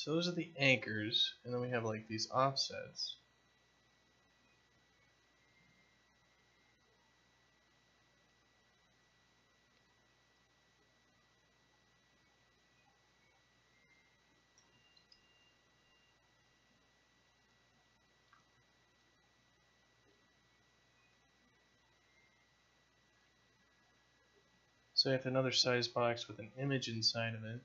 So those are the anchors, and then we have like these offsets. So I have another size box with an image inside of it.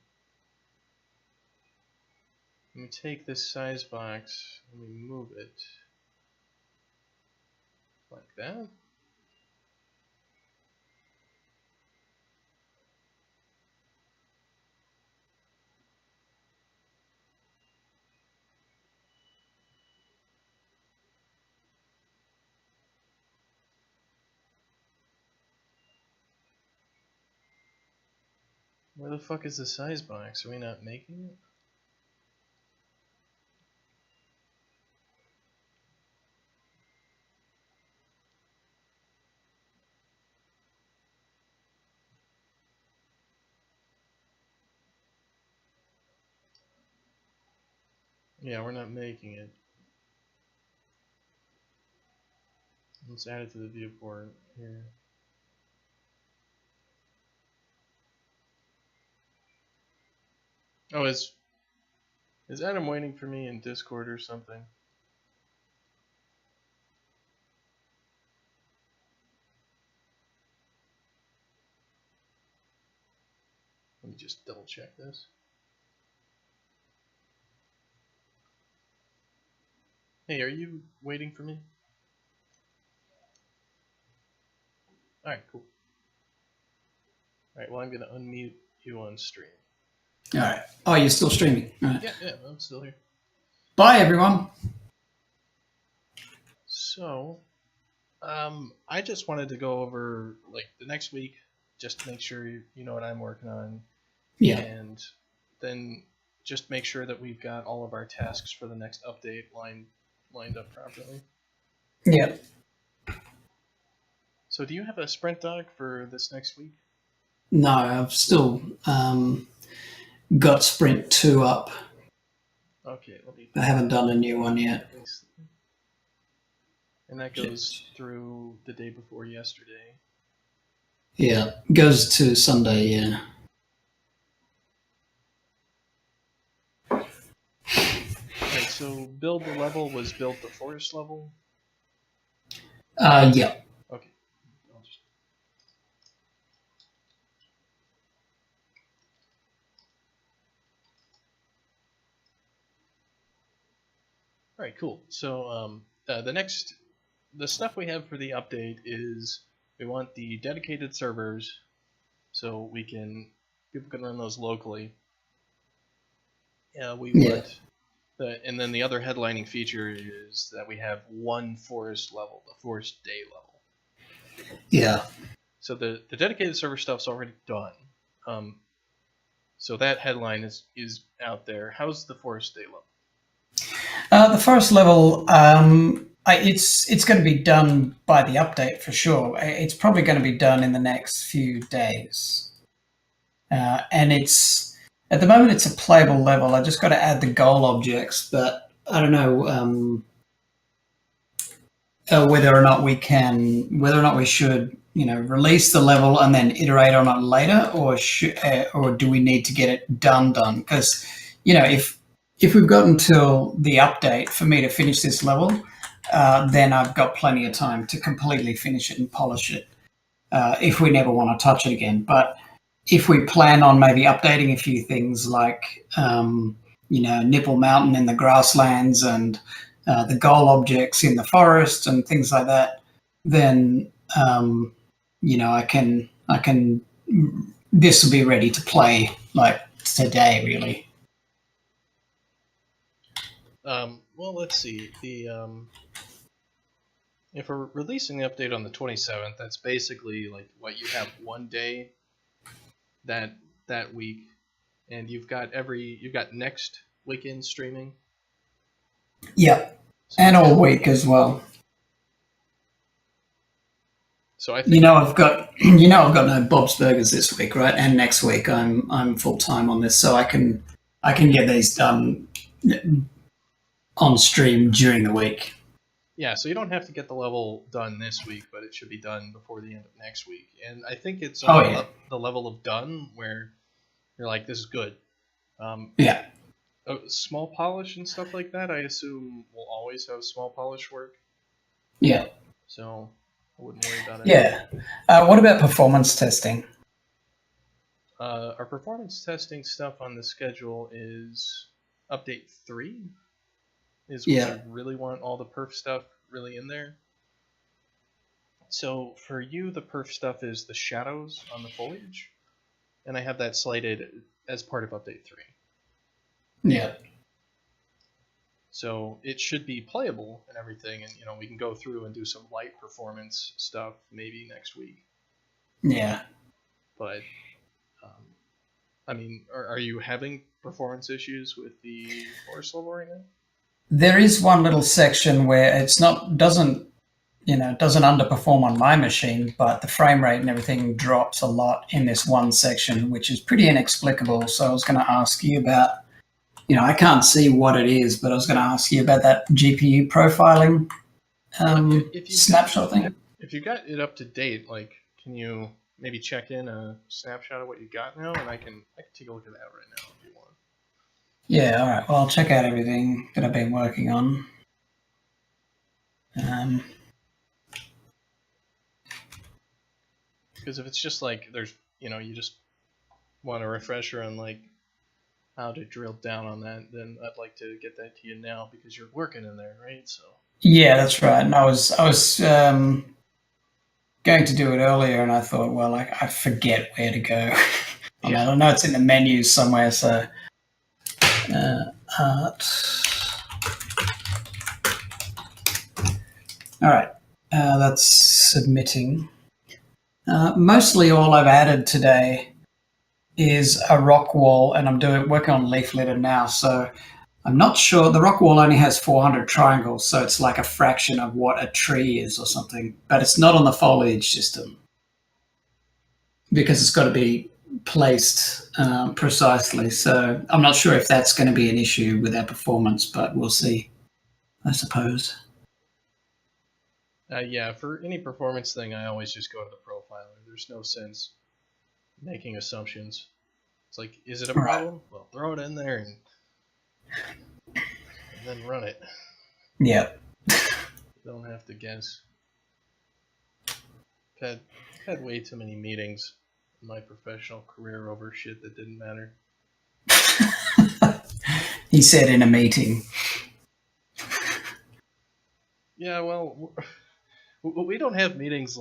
And we take this size box and we move it like that. Where the fuck is the size box? Are we not making it? Yeah, we're not making it. Let's add it to the viewport here. Oh, is Adam waiting for me in Discord or something? Let me just double check this. Hey, are you waiting for me? Alright, cool. Alright, well, I'm going to unmute you on stream. Alright. Oh, you're still streaming? Right. Yeah, I'm still here. Bye, everyone. So, I just wanted to go over, like, the next week, just to make sure you know what I'm working on. Yeah. And then just make sure that we've got all of our tasks for the next update lined up properly. Yeah. So do you have a sprint doc for this next week? No, I've still got Sprint 2 up. Okay, let me... I haven't done a new one yet. And that goes through the day before yesterday. Yeah, goes to Sunday, yeah. Right, so build the level was build the forest level? Yeah. Okay. I'll just... Alright, cool. So the stuff we have for the update is we want the dedicated servers so people can run those locally. Want and then the other headlining feature is that we have one forest level, the forest day level. Yeah. So the dedicated server stuff's already done. So that headline is out there. How's the forest day level? The forest level, it's going to be done by the update for sure. It's probably going to be done in the next few days. And at the moment it's a playable level. I just got to add the goal objects, but I don't know whether or not we should, release the level and then iterate on it later, or do we need to get it done? Because, if we've got until the update for me to finish this level, then I've got plenty of time to completely finish it and polish it if we never want to touch it again. But if we plan on maybe updating a few things like, Nipple Mountain in the grasslands and the goal objects in the forest and things like that, then, I can, this will be ready to play like today, really. Well, let's see. If we're releasing the update on the 27th, that's basically like what you have one day that week, and you've got next weekend streaming. Yeah, so and all week as well. So I think I've got no Bob's Burgers this week, right? And next week I'm full time on this, so I can I can get these done on stream during the week. Yeah, so you don't have to get the level done this week, but it should be done before the end of next week. And I think it's only the level of done where you're like, this is good. Yeah. Small polish and stuff like that, I assume will always have small polish work. Yeah. So I wouldn't worry about it. Yeah. What about performance testing? Our performance testing stuff on the schedule is update 3. Is when I really want all the perf stuff really in there. So for you, the perf stuff is the shadows on the foliage, and I have that slated as part of update 3. Yeah. So it should be playable and everything, and we can go through and do some light performance stuff maybe next week. Yeah. But I mean, are you having performance issues with the forest level right now? There is one little section where doesn't underperform on my machine, but the frame rate and everything drops a lot in this one section, which is pretty inexplicable. So I was going to ask you about, I can't see what it is, but I was going to ask you about that GPU profiling snapshot thing. If you got it up to date, can you maybe check in a snapshot of what you got now, and I can take a look at that right now if you want. Yeah, all right. Well, I'll check out everything that I've been working on. Because if it's just there's, you just want a refresher on how to drill down on that, then I'd like to get that to you now because you're working in there, right? So. Yeah, that's right. And I was going to do it earlier, and I thought, well, I forget where to go. I don't know, it's in the menus somewhere. So. Art. All right, that's submitting. Mostly all I've added today is a rock wall, and I'm working on leaf litter now, so I'm not sure. The rock wall only has 400 triangles, so it's like a fraction of what a tree is or something, but it's not on the foliage system because it's got to be placed precisely. So I'm not sure if that's going to be an issue with our performance, but we'll see, I suppose. Yeah, for any performance thing, I always just go to the profiler. There's no sense making assumptions. It's like, is it a problem? Right. Well, throw it in there and then run it. Yeah. You don't have to guess. I've had way too many meetings in my professional career over shit that didn't matter. He said in a meeting. Yeah, well, we don't have meetings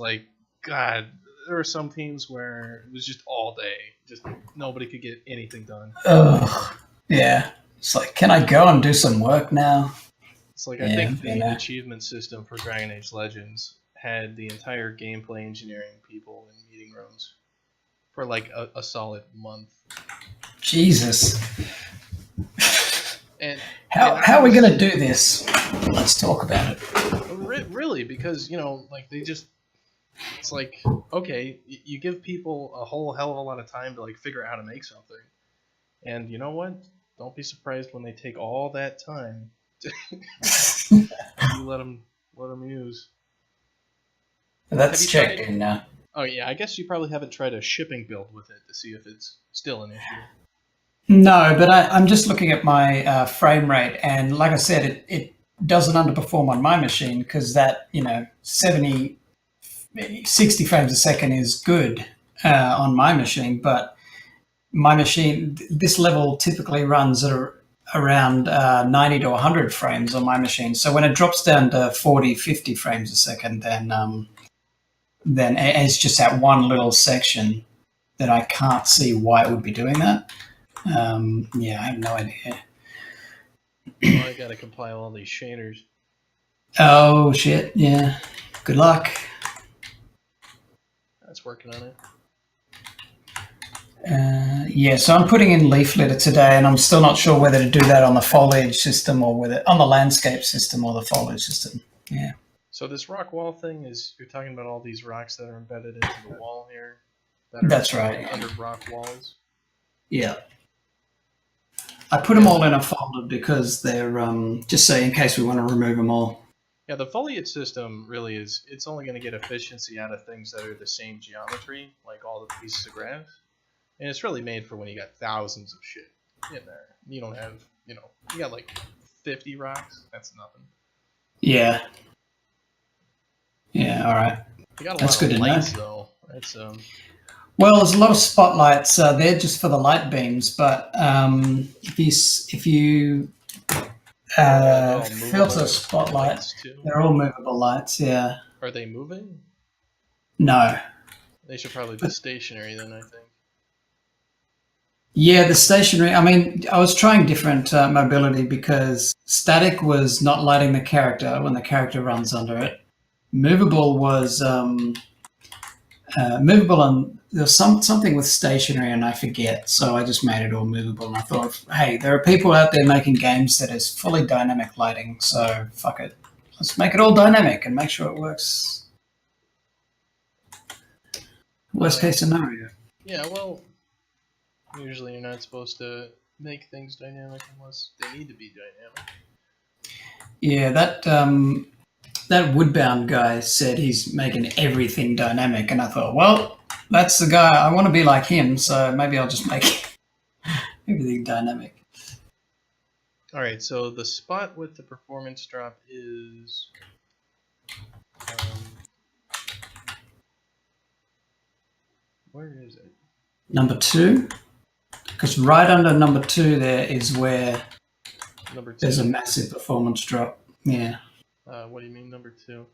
God, there were some teams where it was just all day. Just nobody could get anything done. Oh, yeah. It's like, can I go and do some work now? It's I think the achievement system for Dragon Age Legends had the entire gameplay engineering people in meeting rooms for a solid month. Jesus. And how are we going to do this? Let's talk about it. Really, because they just, it's okay, you give people a whole hell of a lot of time to figure out how to make something, and you know what? Don't be surprised when they take all that time to you let them use. That's checked in now. Oh yeah, I guess you probably haven't tried a shipping build with it to see if it's still an issue. No, but I'm just looking at my frame rate, and like I said, it doesn't underperform on my machine because that 60 frames a second is good on my machine, but my machine, this level typically runs at around 90 to 100 frames on my machine. So when it drops down to 40, 50 frames a second, then it's just that one little section that I can't see why it would be doing that. Yeah, I have no idea. Well, I gotta compile all these shaders. Oh shit! Yeah. Good luck. That's working on it. Yeah, so I'm putting in leaf litter today, and I'm still not sure whether to do that on the foliage system or on the landscape system or the foliage system. Yeah. So this rock wall thing you're talking about all these rocks that are embedded into the wall here. That's right. Under rock walls. Yeah. I put them all in a folder because they're just so in case we want to remove them all. Yeah, the foliage system really is, it's only going to get efficiency out of things that are the same geometry, like all the pieces of grass. And it's really made for when you got thousands of shit in there. You don't have, you got like 50 rocks. That's nothing. Yeah. Yeah, all right. You got a That's lot good of to know. lights, though. That's, Well, there's a lot of spotlights. They're just for the light beams, but if you they're all movable filter spotlight, lights too. they're all movable lights. Yeah. Are they moving? No. They should probably be stationary then, I think. Yeah, the stationary. I mean, I was trying different mobility because static was not lighting the character when the character runs under it. Movable was movable, and there's something with stationary, and I forget. So I just made it all movable, and I thought, hey, there are people out there making games that is fully dynamic lighting, so fuck it, let's make it all dynamic and make sure it works. Worst case scenario. Yeah, well, usually you're not supposed to make things dynamic unless they need to be dynamic. Yeah, that Woodbound guy said he's making everything dynamic, and I thought, well, that's the guy. I want to be like him, so maybe I'll just make everything dynamic. All right, so the spot with the performance drop is where is it? Number 2, because right under number 2 there is where number 2. There's a massive performance drop. Yeah. What do you mean number 2?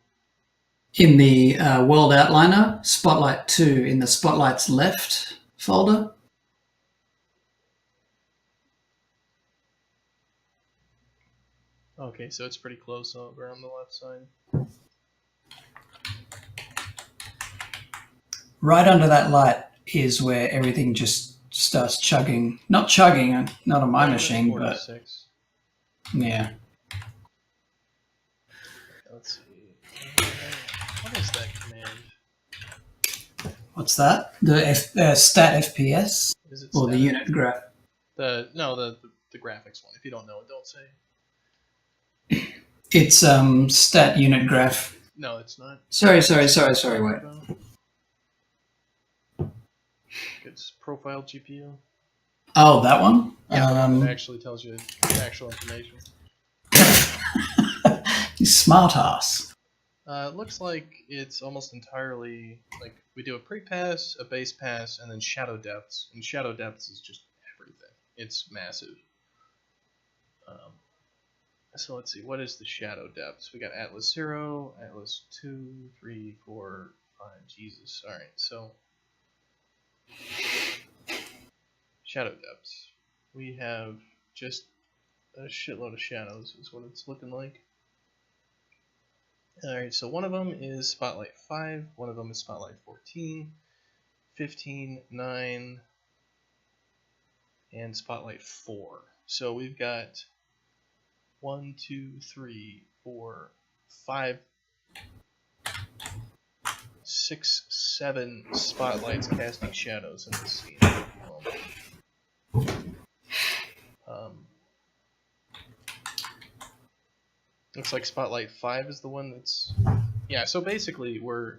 In the World Outliner, Spotlight 2 in the Spotlights left folder. Okay, so it's pretty close over on the left side. Right under that light is where everything just starts chugging. Not chugging, not on my machine, but 6. Yeah. Let's see. What is that command? What's that? The stat FPS? Is it or the stat? unit graph? The graphics one. If you don't know it, don't say. It's stat unit graph. No, it's not. Sorry, wait. It's profile GPU. Oh, that one? Yeah, it actually tells you actual information. You smart ass. It looks like it's almost entirely, like, we do a pre-pass, a base pass, and then shadow depths. And shadow depths is just everything. It's massive. So let's see, what is the shadow depths? We got Atlas 0, Atlas 2, 3, 4, 5, Jesus. Alright, so shadow depths. We have just a shitload of shadows is what it's looking like. Alright, so one of them is Spotlight 5, one of them is Spotlight 14, 15, 9, and Spotlight 4. So we've got 1, 2, 3, 4, 5, 6, 7 spotlights casting shadows in the scene. Looks like Spotlight 5 is the one that's... Yeah, so basically we're...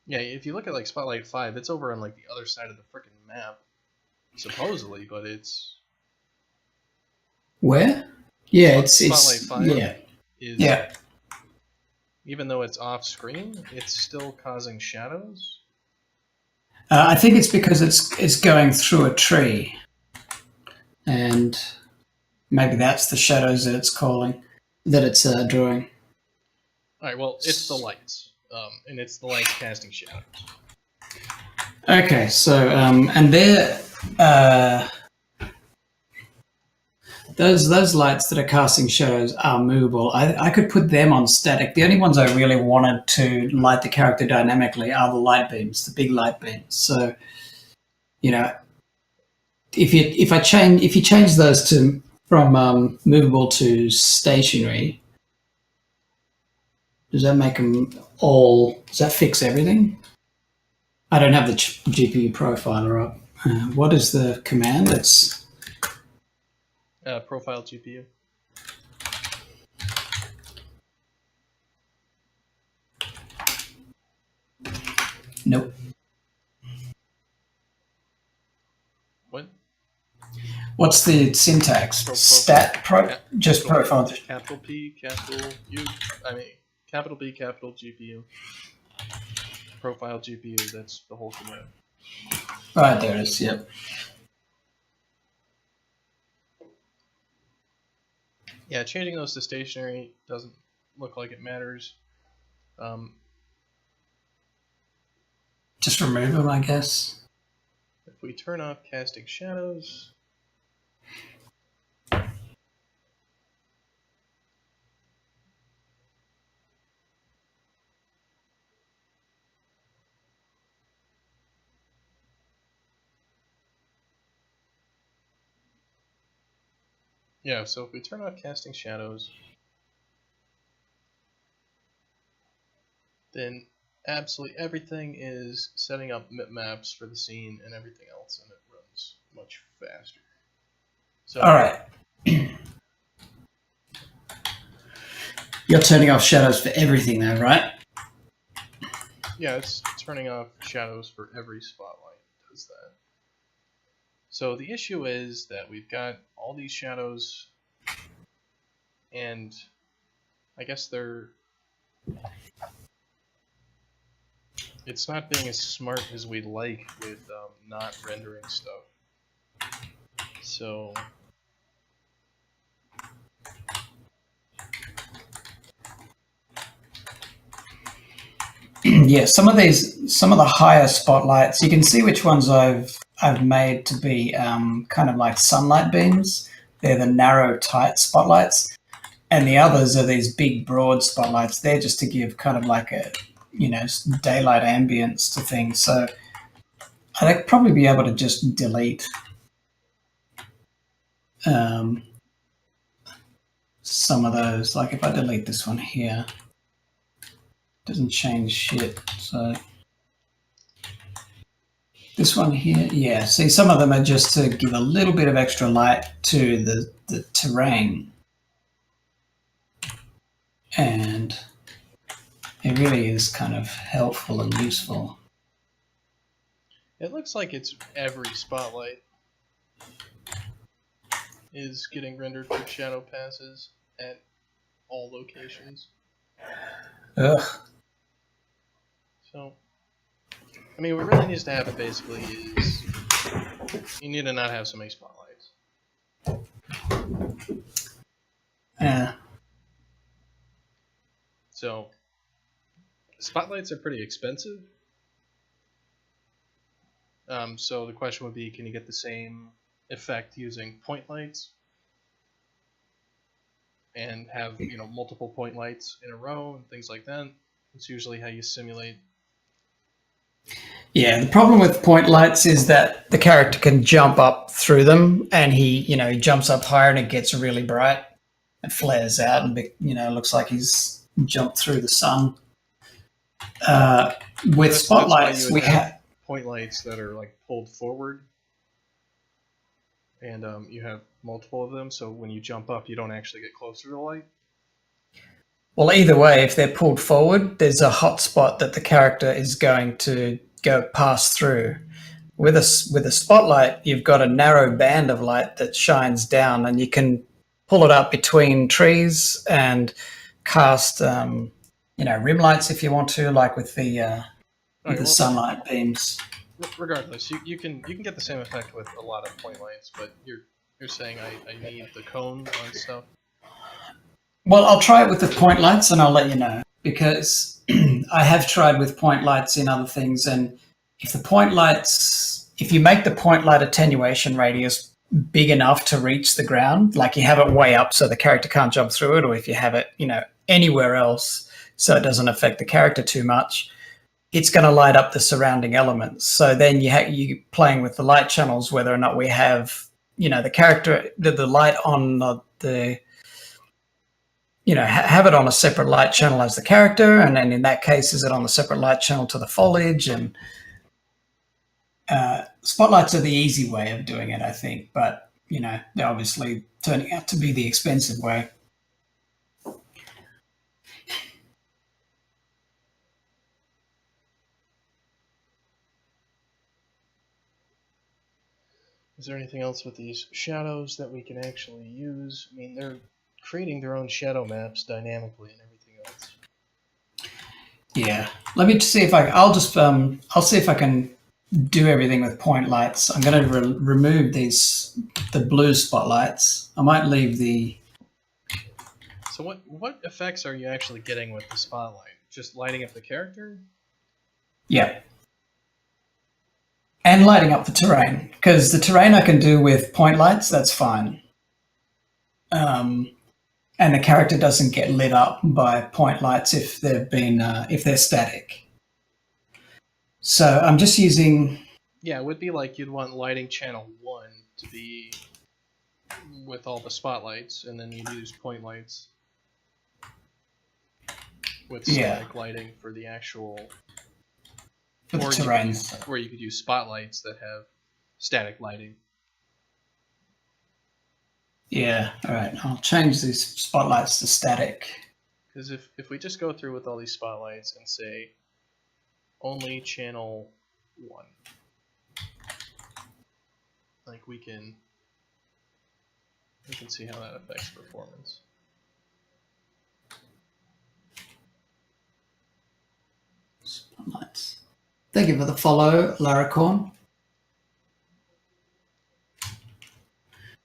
Yeah, if you look at like Spotlight 5, it's over on like the other side of the frickin' map, supposedly, but it's... Where? Yeah, Spotlight 5 yeah. is... Yeah. Even though it's off screen, it's still causing shadows? I think it's because it's going through a tree, and maybe that's the shadows that it's calling, that it's drawing. All right, well, it's the lights, and it's the lights casting shadows. Okay, so and they're those lights that are casting shadows are movable. I could put them on static. The only ones I really wanted to light the character dynamically are the light beams, the big light beams. So, you know, if you change those from movable to stationary, Does that make them all? Does that fix everything? I don't have the GPU profiler up. What is the command? It's profile GPU. Nope. What? What's the syntax? Just profile. Capital P, capital U. I mean, capital P, capital GPU. Profile GPU. That's the whole command. Right, there it is. Yep. Yeah, changing those to stationary doesn't look like it matters. Just remove them, I guess. If we turn off casting shadows, yeah, so if we turn off casting shadows, then absolutely everything is setting up maps for the scene and everything else, and it runs much faster. So, all right. You're turning off shadows for everything though, right? Yeah, it's turning off shadows for every spotlight. It does that. So the issue is that we've got all these shadows, and I guess it's not being as smart as we'd like with not rendering stuff. So Yeah, some of the higher spotlights, you can see which ones I've made to be kind of like sunlight beams. They're the narrow, tight spotlights, and the others are these big, broad spotlights. They're just to give kind of like a daylight ambience to things. So I'd probably be able to just delete some of those. Like if I delete this one here, it doesn't change shit. So this one here, yeah. See, some of them are just to give a little bit of extra light to the terrain. And it really is kind of helpful and useful. it looks like it's every spotlight is getting rendered for shadow passes at all locations. Ugh. So, I mean, what really needs to happen basically is you need to not have so many spotlights. Yeah. So, spotlights are pretty expensive. So the question would be, can you get the same effect using point lights and have multiple point lights in a row and things like that? It's usually how you simulate. Yeah, the problem with point lights is that the character can jump up through them, and he jumps up higher and it gets really bright. It flares out and looks like he's jumped through the sun. With spotlights, we have point lights that are like pulled forward, and you have multiple of them. So when you jump up, you don't actually get closer to the light. Well, either way, if they're pulled forward, there's a hot spot that the character is going to go pass through. With a spotlight, you've got a narrow band of light that shines down, and you can pull it up between trees and cast, rim lights if you want to, like with the sunlight beams. Regardless, you can get the same effect with a lot of point lights, but you're saying I need the cone on stuff. Well, I'll try it with the point lights and I'll let you know, because I have tried with point lights in other things, and if you make the point light attenuation radius big enough to reach the ground, like you have it way up so the character can't jump through it, or if you have it, anywhere else so it doesn't affect the character too much, it's going to light up the surrounding elements. So then you playing with the light channels, whether or not we have, the character, the light on the have it on a separate light channel as the character, and then in that case, is it on a separate light channel to the foliage? And spotlights are the easy way of doing it, I think, but they're obviously turning out to be the expensive way. Is there anything else with these shadows that we can actually use? I mean, they're creating their own shadow maps dynamically and everything else. Yeah, let me see if I'll see if I can do everything with point lights. I'm going to remove the blue spotlights. I might leave the. So what effects are you actually getting with the spotlight? Just lighting up the character? Yeah. And lighting up the terrain, because the terrain I can do with point lights, that's fine. And the character doesn't get lit up by point lights if they're static. So I'm just using. Yeah, it would be like you'd want lighting channel 1 to be with all the spotlights, and then you'd use point lights with static lighting for the actual. For the terrain. Or you could use spotlights that have static lighting. Yeah, all right. I'll change these spotlights to static. Because if we just go through with all these spotlights and say only channel 1, like we can see how that affects performance. Spotlights. Thank you for the follow, Laracorn.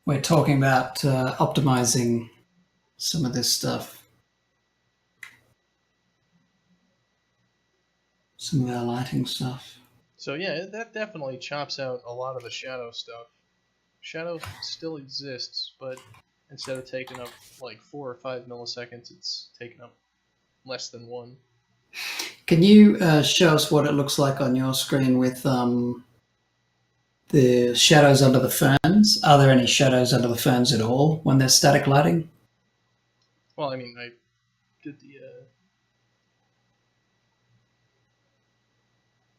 We're talking about optimizing some of this stuff. Some of our lighting stuff. So yeah, that definitely chops out a lot of the shadow stuff. Shadow still exists, but instead of taking up like 4 or 5 milliseconds, it's taking up less than 1. Can you show us what it looks like on your screen with the shadows under the ferns? Are there any shadows under the ferns at all when there's static lighting? Well, I mean, I did the...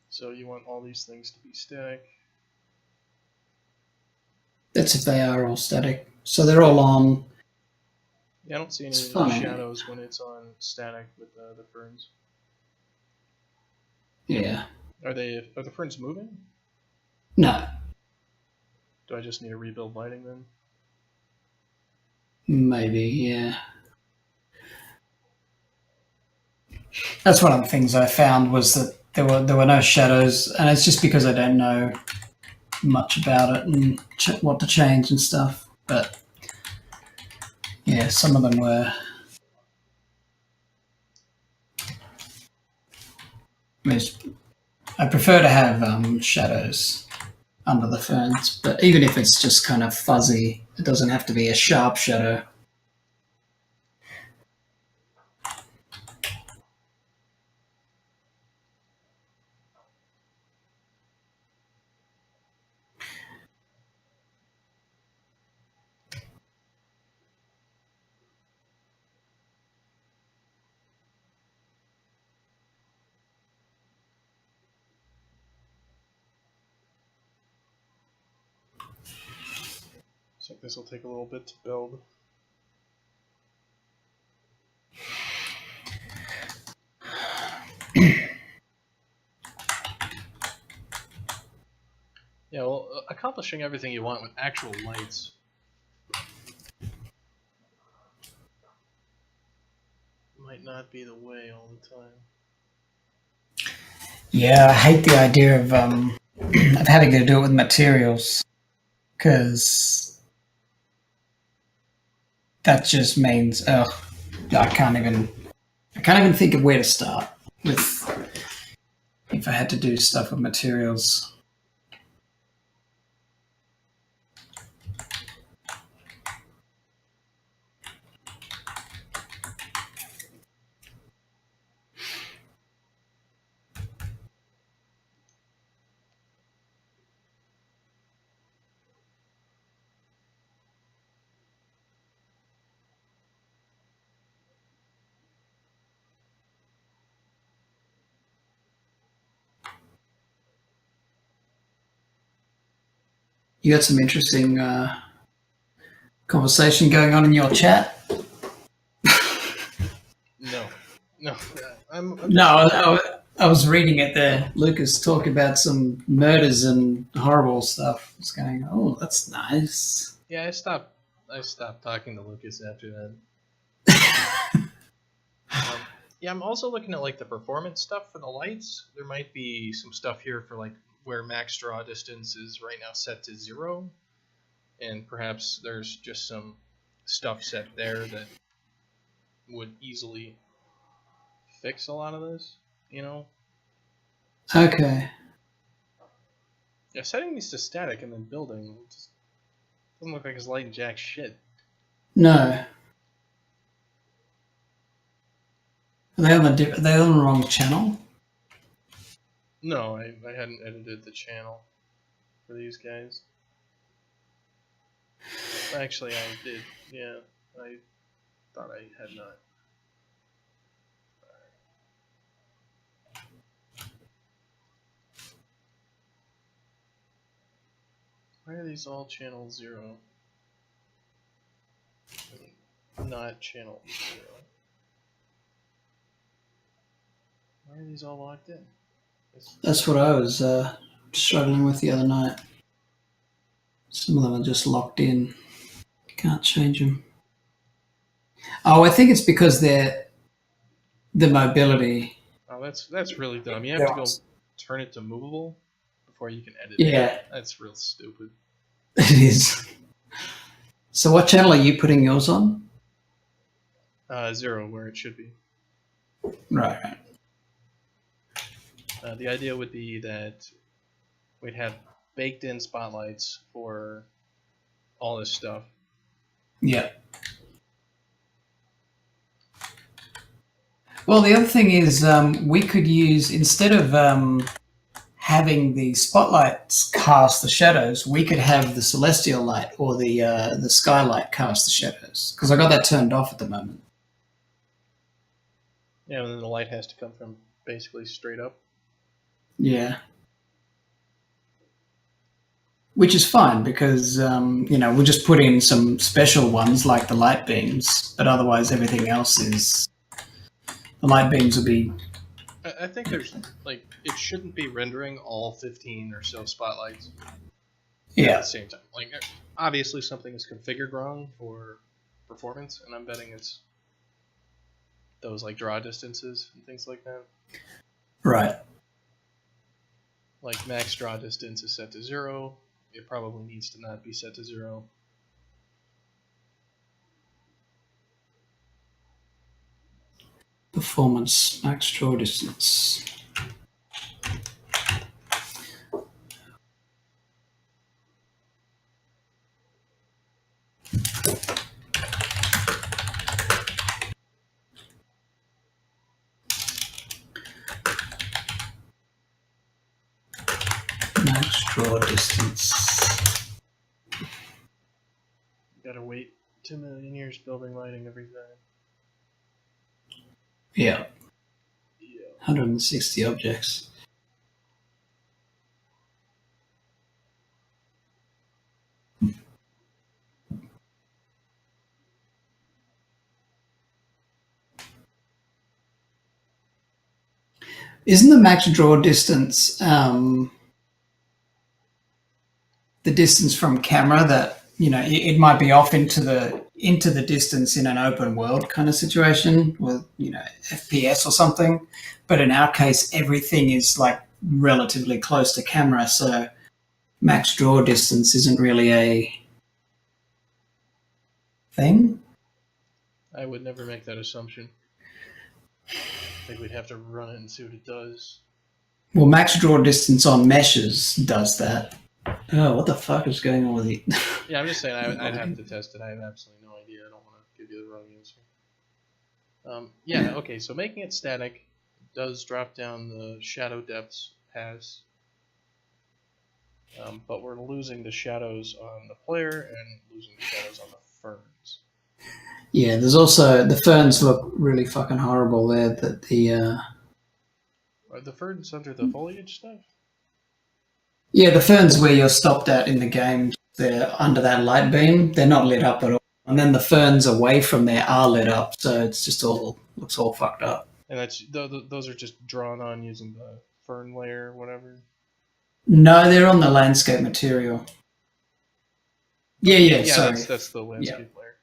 So you want all these things to be static? That's if they are all static. So they're all on. Yeah, I don't see any shadows when it's on static with the ferns. Yeah. Are the ferns moving? No. Do I just need to rebuild lighting then? Maybe, yeah. That's one of the things I found was that there were no shadows, and it's just because I don't know much about it and what to change and stuff. But yeah, some of them were. I prefer to have shadows under the ferns, but even if it's just kind of fuzzy, it doesn't have to be a sharp shadow. So this will take a little bit to build. Yeah, well, accomplishing everything you want with actual lights might not be the way all the time. Yeah, I hate the idea of having to do it with materials, because that just means I can't even think of where to start with if I had to do stuff with materials. You got some interesting conversation going on in your chat. No. I'm No, I was reading it there. Lucas talk about some murders and horrible stuff. It's going, oh, that's nice. Yeah, I stopped talking to Lucas after that. Yeah, I'm also looking at like the performance stuff for the lights. There might be some stuff here for like where max draw distance is right now set to 0, and perhaps there's just some stuff set there that would easily fix a lot of this, you know? Okay. Yeah, setting these to static and then building just doesn't look like it's lighting jack shit. No. Are they on the wrong channel? No, I hadn't edited the channel for these guys. Actually, I did. Yeah, I thought I had not. Why are these all channel 0? Not channel 0. Why are these all locked in? That's what I was struggling with the other night. Some of them are just locked in. Can't change them. Oh, I think it's because they're the mobility. Oh, that's really dumb. You have to go turn it to movable before you can edit it. Yeah. That's real stupid. It is. So what channel are you putting yours on? 0, where it should be. Right. The idea would be that we'd have baked in spotlights for all this stuff. Yeah. Well, the other thing is we could use, instead of having the spotlights cast the shadows, we could have the celestial light or the skylight cast the shadows, because I got that turned off at the moment. Yeah, and then the light has to come from basically straight up. Yeah. Which is fine because, we'll just put in some special ones like the light beams, but otherwise everything else is... The light beams will be... I think there's, like, it shouldn't be rendering all 15 or so spotlights at the same time. Like, obviously something is configured wrong for performance, and I'm betting it's those, like, draw distances and things like that. Right. Like, max draw distance is set to 0. It probably needs to not be set to 0. Performance, max draw distance. Max draw distance. Gotta wait 2 million years building lighting every time. Yeah. 160 objects. Isn't the max draw distance the distance from camera that, it might be off into the distance in an open world kind of situation with, FPS or something, but in our case everything is like relatively close to camera, so max draw distance isn't really a thing? I would never make that assumption. I think we'd have to run it and see what it does. Well, max draw distance on meshes does that. Oh, what the fuck is going on with it? Yeah, I'm just saying I'd have to test it. I have absolutely no idea. I don't want to give you the wrong answer. Yeah, okay, so making it static does drop down the shadow depths pass, but we're losing the shadows on the player and losing the shadows on the ferns. Yeah, there's also the ferns look really fucking horrible there. That Are the ferns under the foliage stuff? Yeah, the ferns where you're stopped at in the game, they're under that light beam. They're not lit up at all. And then the ferns away from there are lit up, so it's just all looks all fucked up. And that's those are just drawn on using the fern layer or whatever. No, they're on the landscape material. Yeah, Yeah, sorry. that's the landscape layer.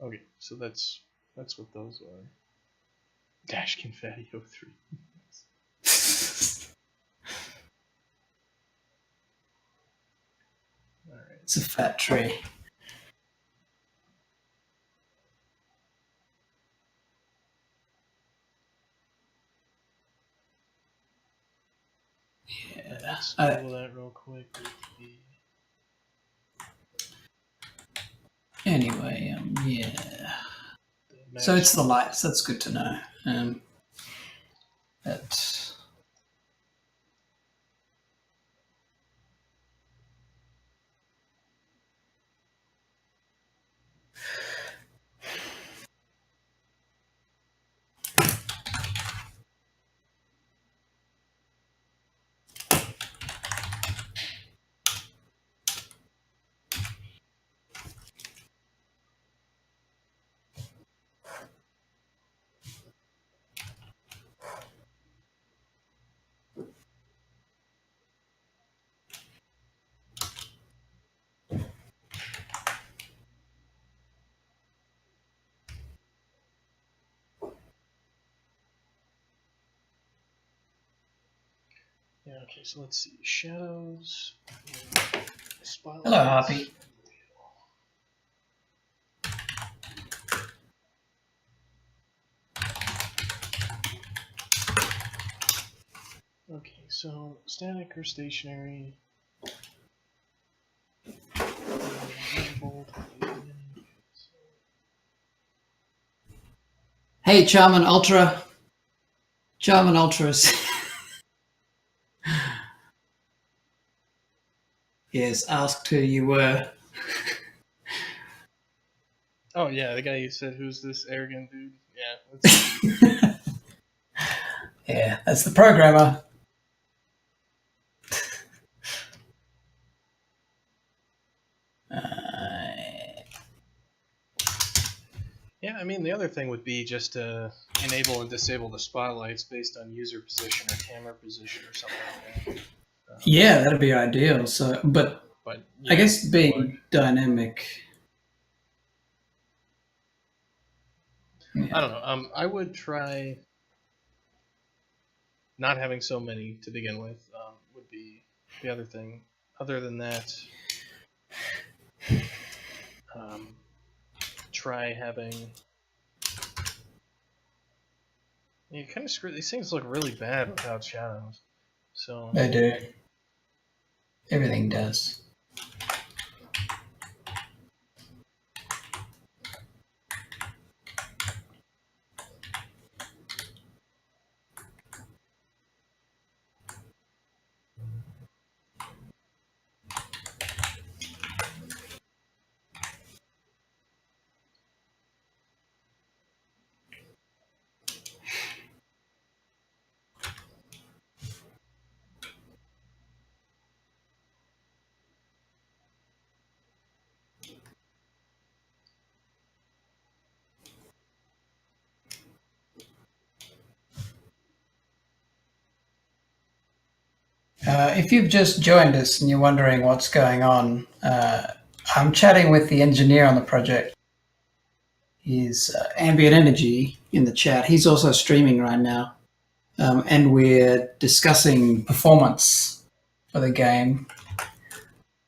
Okay, so that's what those are. Dashkin Fatty 03. All right. It's a fat tree. Yeah, let's Google that real quick. Anyway, yeah. So it's the lights. That's good to know. That. Yeah, okay, so let's see. Shadows. Spotlights. Hello, Harpy. Okay, so static or stationary. Hey, Charmin Ultra. Charmin Ultras. Yes, asked who you were. Oh yeah, the guy you said, "Who's this arrogant dude?" Yeah. Yeah, that's the programmer. Yeah, I mean, the other thing would be just to enable and disable the spotlights based on user position or camera position or something like that. Yeah, that'd be ideal. So, but yeah, I guess being dynamic. Yeah. I don't know. I would try not having so many to begin with. Would be the other thing. Other than that, try having. You kind of screw. These things look really bad without shadows. So they do. Everything does. If you've just joined us and you're wondering what's going on, I'm chatting with the engineer on the project. He's Ambient Energy in the chat. He's also streaming right now. And we're discussing performance for the game,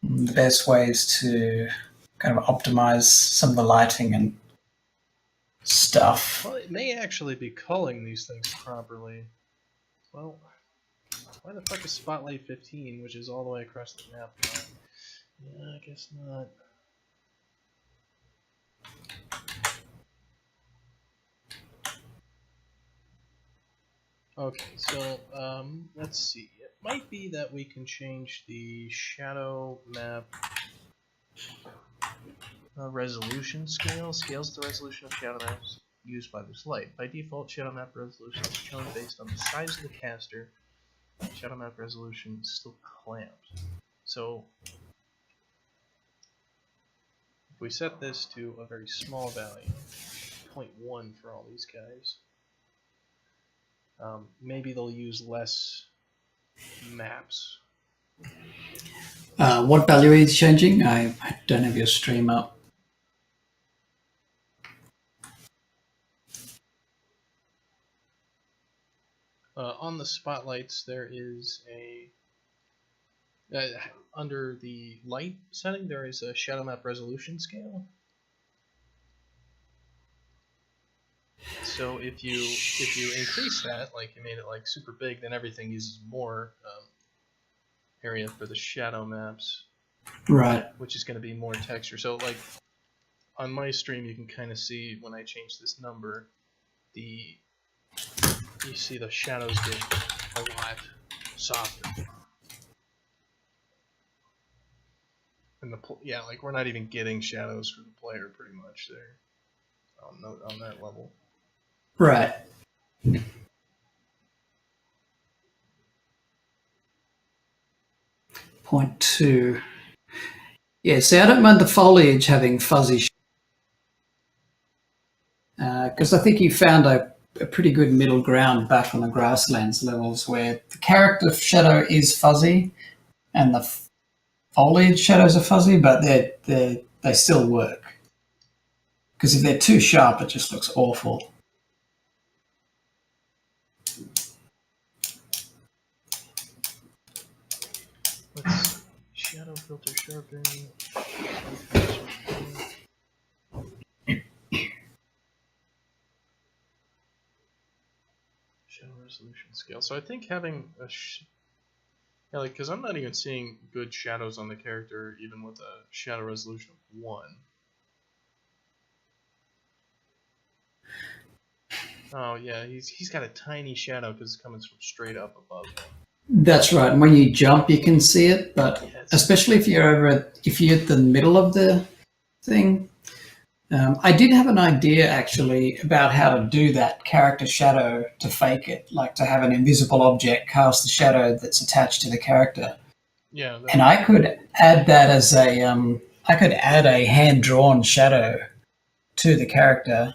the best ways to kind of optimize some of the lighting and stuff. Well, it may actually be culling these things properly. Well, why the fuck is Spotlight 15, which is all the way across the map? Yeah, I guess not. Okay, so let's see. It might be that we can change the shadow map resolution scales the resolution of shadow maps used by this light. By default, shadow map resolution is shown based on the size of the caster. Shadow map resolution is still clamped. So if we set this to a very small value, 0.1 for all these guys, maybe they'll use less maps. What value is changing? I don't have your stream up. On the spotlights, there is a under the light setting, there is a shadow map resolution scale. So if you increase that, like you made it like super big, then everything uses more area for the shadow maps, right? Which is going to be more texture. So like on my stream, you can kind of see when I change this number, you see the shadows get a lot softer. And like we're not even getting shadows for the player pretty much there on that level. Right. 0.2. Yeah, see, I don't mind the foliage having fuzzy, because I think you found a pretty good middle ground back on the grasslands levels where the character shadow is fuzzy and the foliage shadows are fuzzy, but they still work. Because if they're too sharp, it just looks awful. Let's shadow filter sharpen. Shadow resolution scale. So I think having a like, because I'm not even seeing good shadows on the character even with a shadow resolution of 1. Oh yeah, he's got a tiny shadow because it's coming from straight up above him. That's right. And when you jump, you can see it, but especially if you're at the middle of the thing. I did have an idea actually about how to do that character shadow to fake it, like to have an invisible object cast the shadow that's attached to the character. Yeah. And I could add that as I could add a hand-drawn shadow to the character,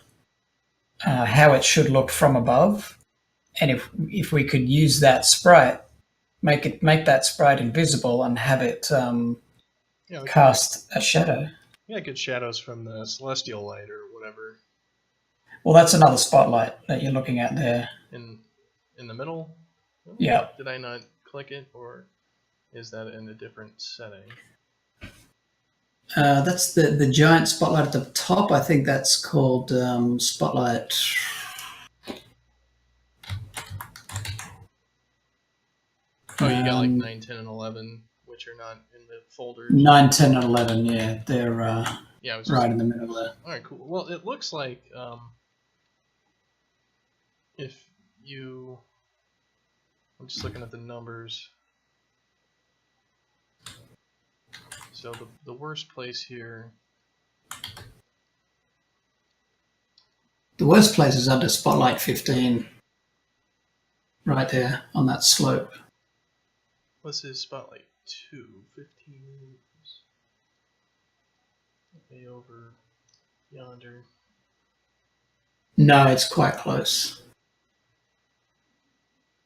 how it should look from above. And if we could use that sprite, make that sprite invisible and have it cast a shadow. Yeah, good shadows from the celestial light or whatever. Well, that's another spotlight that you're looking at there. In the middle? Yeah. Did I not click it, or is that in a different setting? That's the giant spotlight at the top. I think that's called spotlight. Oh, you got like 9, 10, and 11, which are not in the folders. 9, 10, and 11, yeah. They're right in the middle there. Alright, cool. Well, it looks like if you... I'm just looking at the numbers. So the worst place here... The worst place is under spotlight 15. Right there on that slope. This is spotlight 2, 15 meters. Way over yonder. No, it's quite close.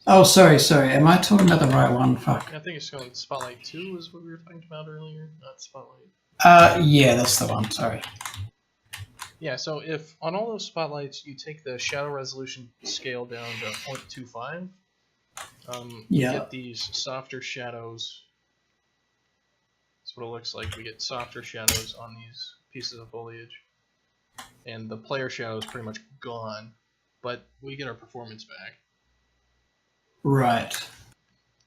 Oh, sorry. Am I talking about the right one? Fuck. I think it's going spotlight 2 is what we were talking about earlier, not spotlight. Yeah, that's the one. Sorry. Yeah, so if on all those spotlights you take the shadow resolution scale down to 0.25, you get these softer shadows. That's what it looks like. We get softer shadows on these pieces of foliage. And the player shadow is pretty much gone, but we get our performance back. Right.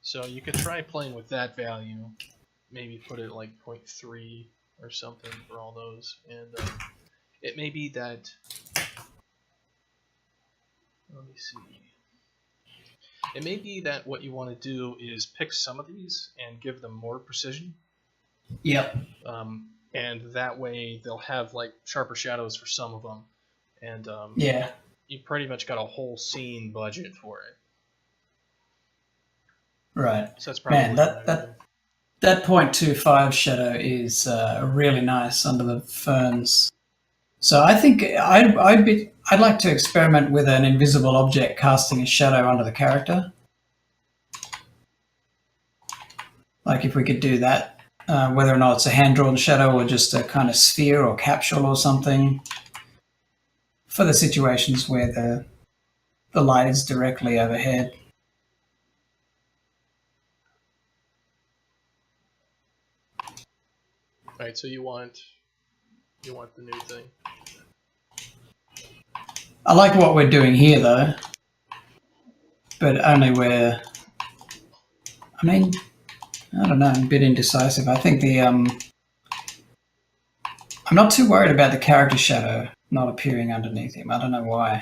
So you could try playing with that value. Maybe put it like 0.3 or something for all those. And it may be that... Let me see. It may be that what you want to do is pick some of these and give them more precision. Yep. And that way they'll have like sharper shadows for some of them. And yeah, you pretty much got a whole scene budget for it. Right. So that's probably That 0.25 shadow is really nice under the ferns. So I think I'd like to experiment with an invisible object casting a shadow under the character. Like if we could do that, whether or not it's a hand-drawn shadow or just a kind of sphere or capsule or something, for the situations where the light is directly overhead. Right, so you want the new thing. I like what we're doing here, though, but only where. I mean, I don't know. I'm a bit indecisive. I think I'm not too worried about the character shadow not appearing underneath him. I don't know why.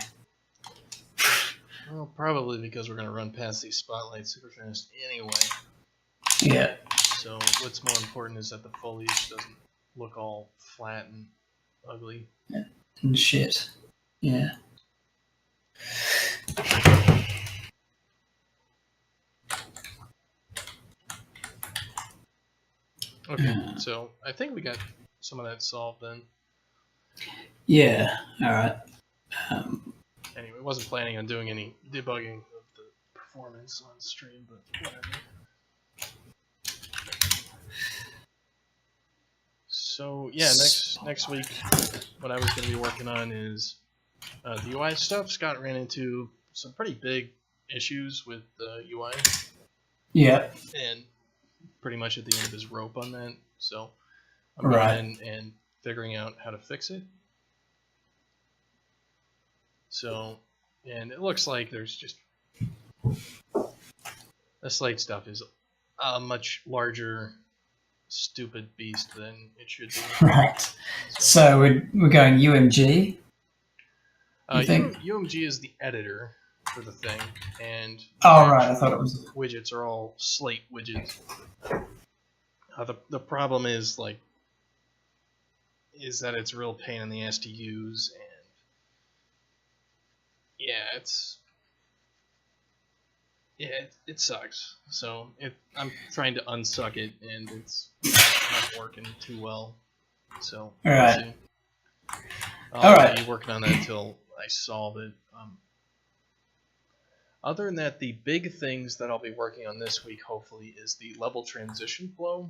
Well, probably because we're going to run past these spotlights super fast anyway. Yeah. So what's more important is that the foliage doesn't look all flat and ugly. Yeah. And shit. Yeah. Okay, so I think we got some of that solved then. Yeah, all right. Anyway, wasn't planning on doing any debugging of the performance on stream, but whatever. So yeah, next week, what I was going to be working on is the UI stuff. Scott ran into some pretty big issues with the UI. Yeah. And pretty much at the end of his rope on that. So I'm going in and figuring out how to fix it. So, and it looks like there's just the slate stuff is a much larger stupid beast than it should be. Right. So we're going UMG. UMG is the editor for the thing, and right. I thought it was widgets are all slate widgets. The problem is that it's a real pain in the ass to use, and it sucks. So I'm trying to unsuck it, and it's not working too well. So all right. I'll be working on that until I solve it. Other than that, the big things that I'll be working on this week, hopefully, is the level transition flow.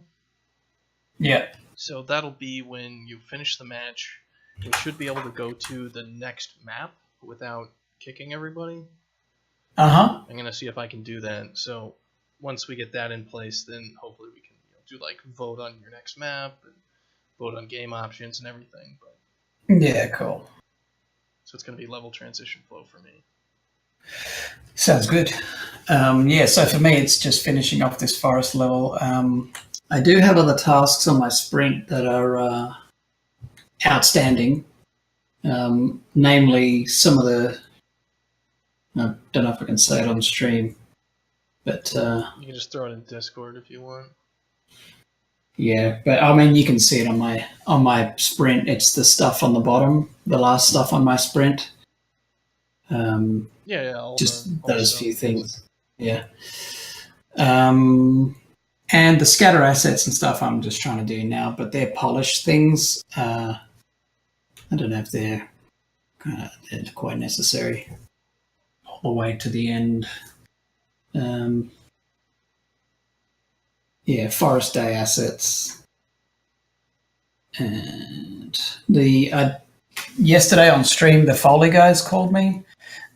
Yeah. So that'll be when you finish the match, you should be able to go to the next map without kicking everybody. Uh-huh. I'm going to see if I can do that. So once we get that in place, then hopefully we can do like vote on your next map and vote on game options and everything. But yeah, cool. So it's going to be level transition flow for me. Sounds good. So for me, it's just finishing off this forest level. I do have other tasks on my sprint that are outstanding, namely some of the. I don't know if I can say it on stream, but you can just throw it in Discord if you want. Yeah, but I mean, you can see it on my sprint. It's the stuff on the bottom, the last stuff on my sprint. Just those few things. Yeah. And the scatter assets and stuff I'm just trying to do now, but they're polished things. I don't know if they're quite necessary all the way to the end. Forest Day assets. And yesterday on stream, the Foley guys called me.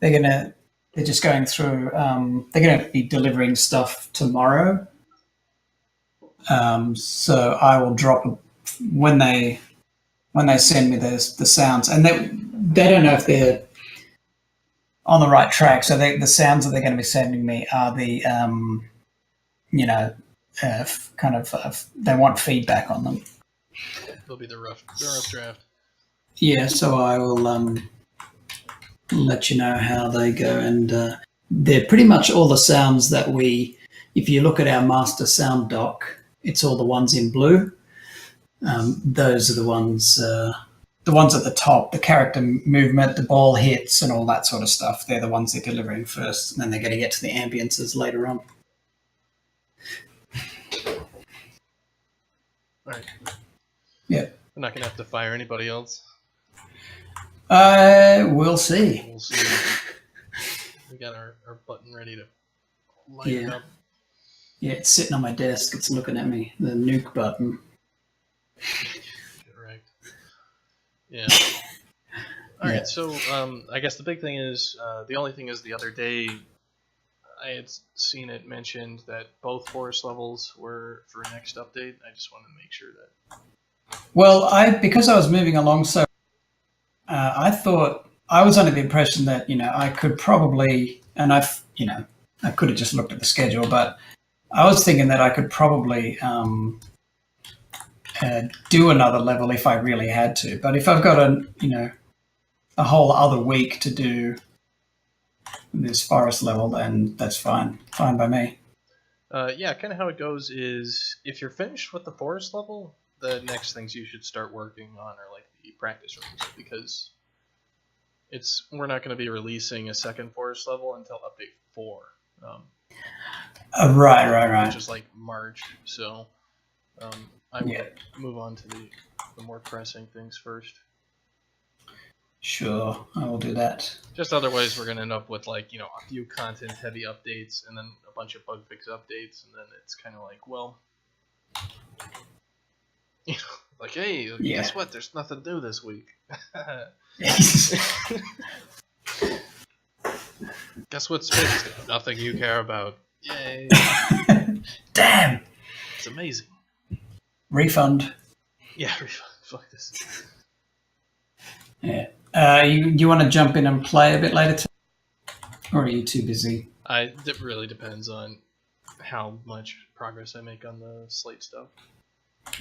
They're just going through. They're going to be delivering stuff tomorrow. So I will drop when they send me the sounds, and they don't know if they're on the right track. So the sounds that they're going to be sending me are the they want feedback on them. They'll be the rough draft. Yeah, so I will let you know how they go, and they're pretty much all the sounds that if you look at our master sound doc, it's all the ones in blue. Those are the ones at the top, the character movement, the ball hits, and all that sort of stuff. They're the ones they're delivering first, and then they're going to get to the ambiences later on. Alright. Yeah. We're not going to have to fire anybody else. We'll see. We'll see. We got our button ready to light it up. Yeah, it's sitting on my desk. It's looking at me. The nuke button. Correct. Yeah. Alright, so I guess the big thing is, the only thing is the other day I had seen it mentioned that both forest levels were for next update. I just wanted to make sure that. Well, because I was moving along so, I thought I was under the impression that I could probably, and I could have just looked at the schedule, but I was thinking that I could probably do another level if I really had to. But if I've got a whole other week to do this forest level, then that's fine by me. Yeah, kind of how it goes is if you're finished with the forest level, the next things you should start working on are like the practice rooms, because we're not going to be releasing a second forest level until update 4. Right. Which is like March, so I would move on to the more pressing things first. Sure, I will do that. Just otherwise, we're gonna end up with a few content-heavy updates and then a bunch of bug fix updates, and then it's kind of like, well, like, hey, guess what? There's nothing to do this week. Guess what's fixed? Nothing you care about. Yay! Damn! It's amazing. Refund. Yeah, refund. Fuck this. Yeah. You want to jump in and play a bit later today? Or are you too busy? It really depends on how much progress I make on the slate stuff.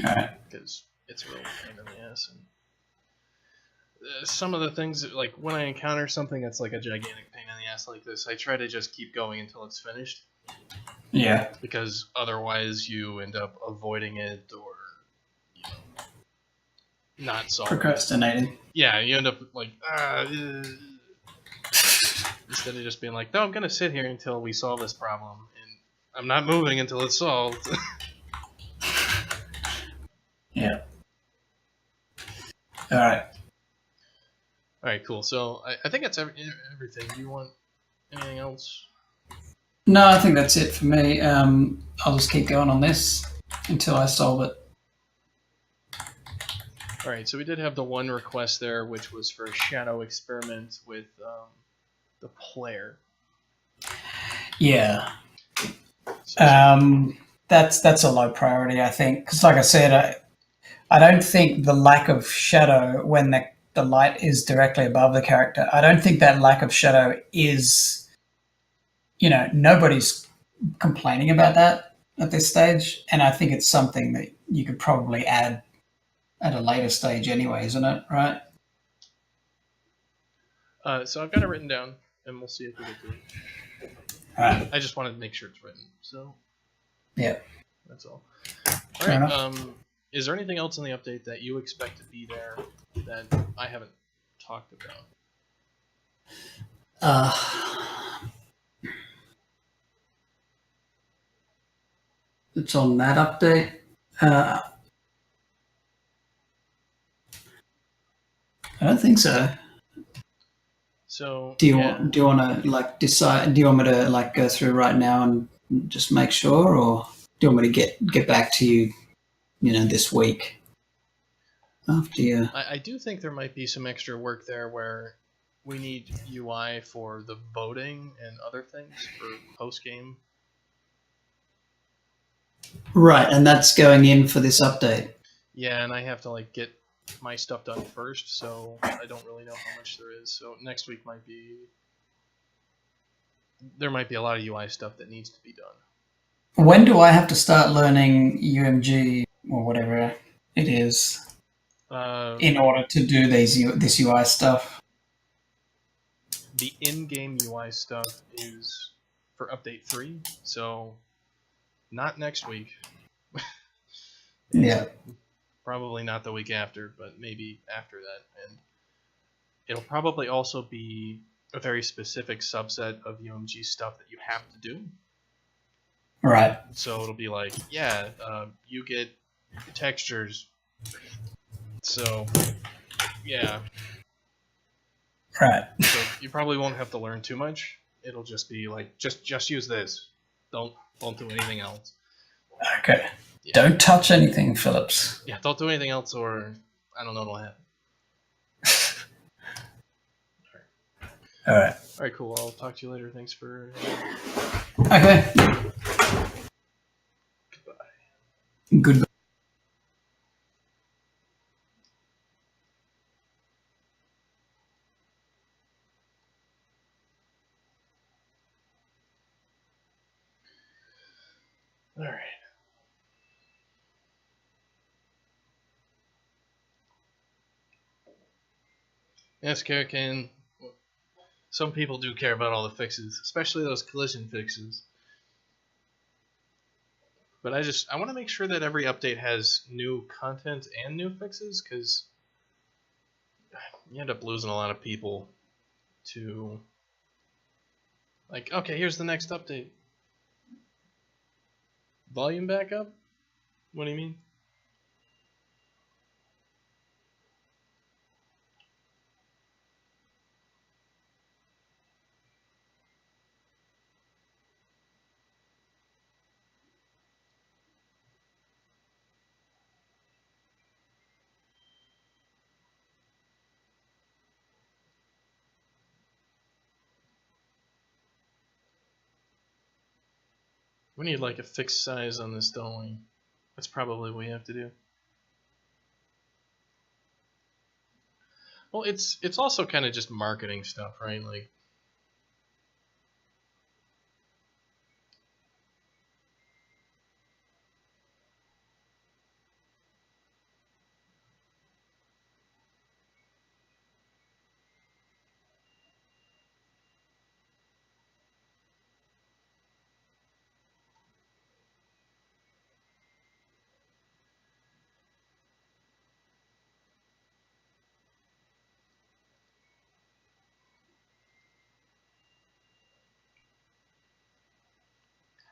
Alright. Because it's a real pain in the ass. And some of the things, like when I encounter something that's like a gigantic pain in the ass like this, I try to just keep going until it's finished. Yeah. Because otherwise you end up avoiding it or not solving procrastinating. it. Yeah, you end up like, instead of just being like, no, I'm going to sit here until we solve this problem, and I'm not moving until it's solved. Yeah. Alright. Alright, cool. So, I think that's everything. Do you want anything else? No, I think that's it for me. I'll just keep going on this until I solve it. Alright, so we did have the one request there, which was for a shadow experiment with the player. Yeah. That's a low priority, I think. Because like I said, I don't think the lack of shadow when the light is directly above the character, I don't think that lack of shadow is, nobody's complaining about that at this stage. And I think it's something that you could probably add at a later stage anyway, isn't it? Right? So I've got it written down, and we'll see if we get to it. Right. I just wanted to make sure it's written, so... Yeah. That's all. Alright, is there anything else in the update that you expect to be there that I haven't talked about? It's on that update. I don't think so. So do you want to decide? Do you want me to go through right now and just make sure, or do you want me to get back to you, this week? After you. I do think there might be some extra work there where we need UI for the voting and other things for post game. Right, and that's going in for this update. Yeah, and I have to get my stuff done first, so I don't really know how much there is. So next week there might be a lot of UI stuff that needs to be done. When do I have to start learning UMG or whatever it is in order to do this UI stuff? The in-game UI stuff is for update 3, so not next week. Yeah. Probably not the week after, but maybe after that. And it'll probably also be a very specific subset of UMG stuff that you have to do. Right. So it'll be like, you get textures. So, yeah. Right. So you probably won't have to learn too much. It'll just be like, just use this. Don't do anything else. Okay. Yeah. Don't touch anything, Phillips. Yeah, don't do anything else, or I don't know what'll happen. All right. All right, cool. I'll talk to you later. Thanks for. Okay. Goodbye. Good. All right. Yes, Karakin. Some people do care about all the fixes, especially those collision fixes. But I want to make sure that every update has new content and new fixes, because you end up losing a lot of people to, like, okay, here's the next update. Volume backup? What do you mean? We need like a fixed size on this, don't we? That's probably what we have to do. Well, it's also kind of just marketing stuff, right? Like,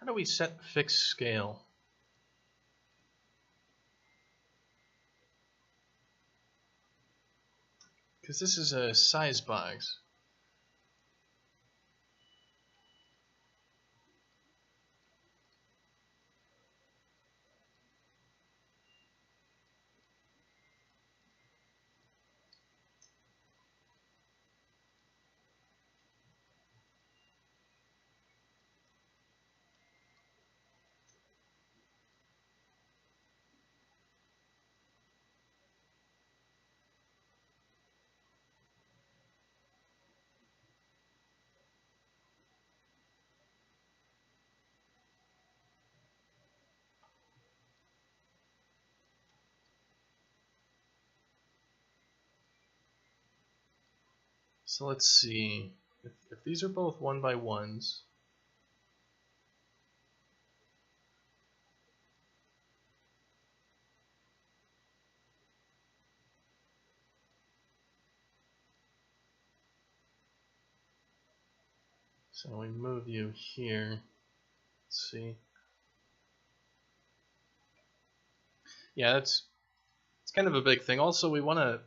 how do we set fixed scale? Because this is a size box. So let's see. If these are both 1x1s, so we move you here. Let's see. Yeah, it's kind of a big thing. Also, we want to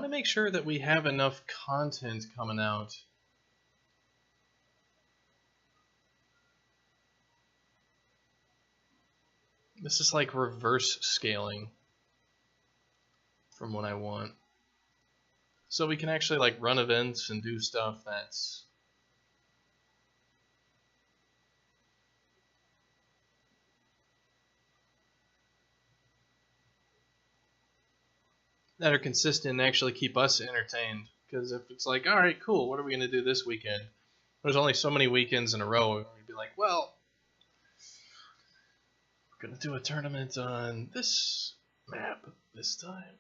make sure that we have enough content coming out. This is like reverse scaling from what I want. So we can actually like run events and do stuff that are consistent and actually keep us entertained. Because if it's like, all right, cool, what are we going to do this weekend? There's only so many weekends in a row. We'd be like, well, we're going to do a tournament on this map this time.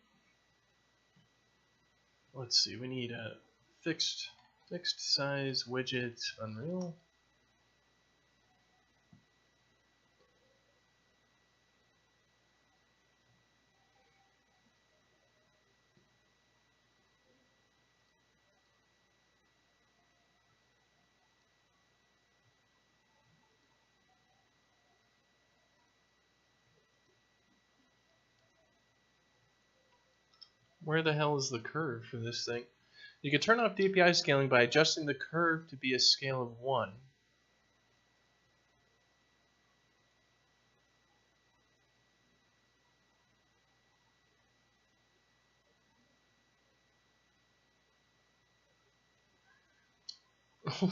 Let's see, we need a fixed size widget Unreal. Where the hell is the curve for this thing? You can turn off DPI scaling by adjusting the curve to be a scale of 1.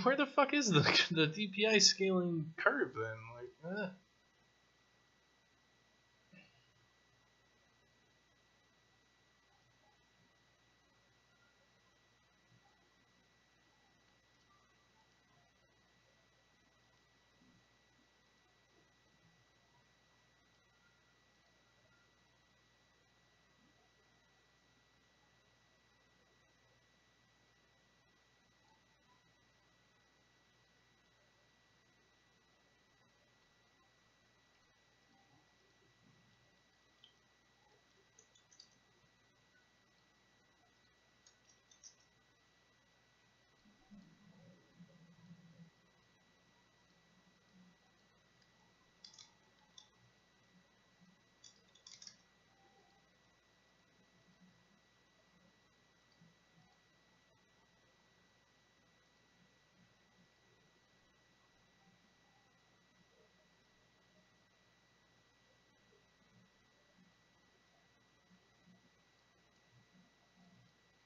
Where the fuck is the DPI scaling curve then? Like,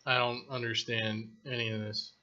I don't understand any of this.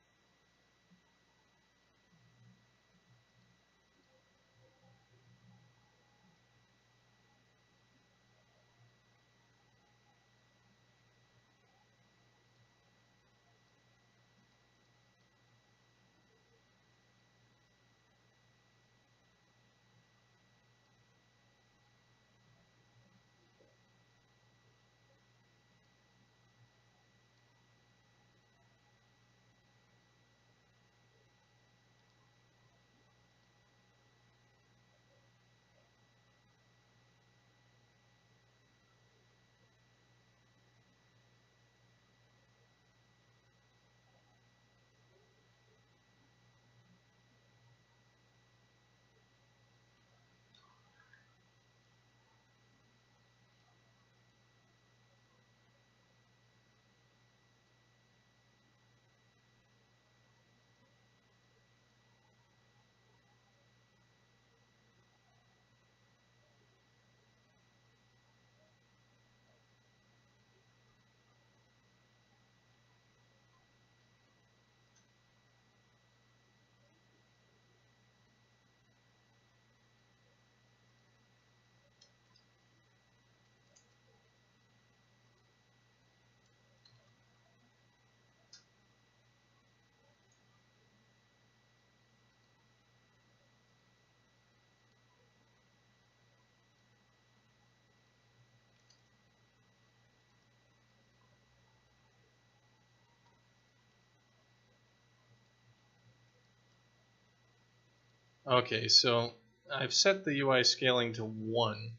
Okay, so I've set the UI scaling to 1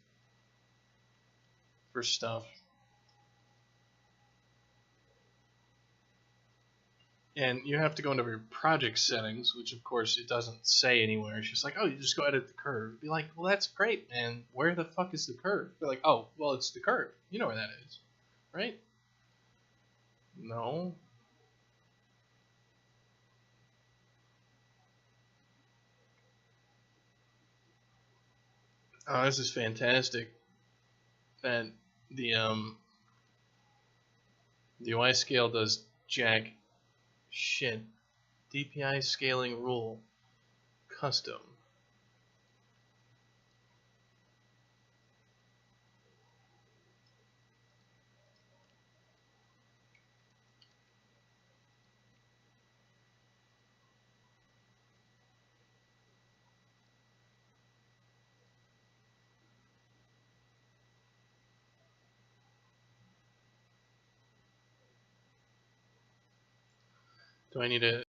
for stuff. And you have to go into your project settings, which of course it doesn't say anywhere. It's just like, oh, you just go edit the curve. Be like, well, that's great, man. Where the fuck is the curve? Be like, oh, well, it's the curve. You know where that is, right? No. Oh, this is fantastic. That the UI scale does jack shit. DPI scaling rule custom. Do I need to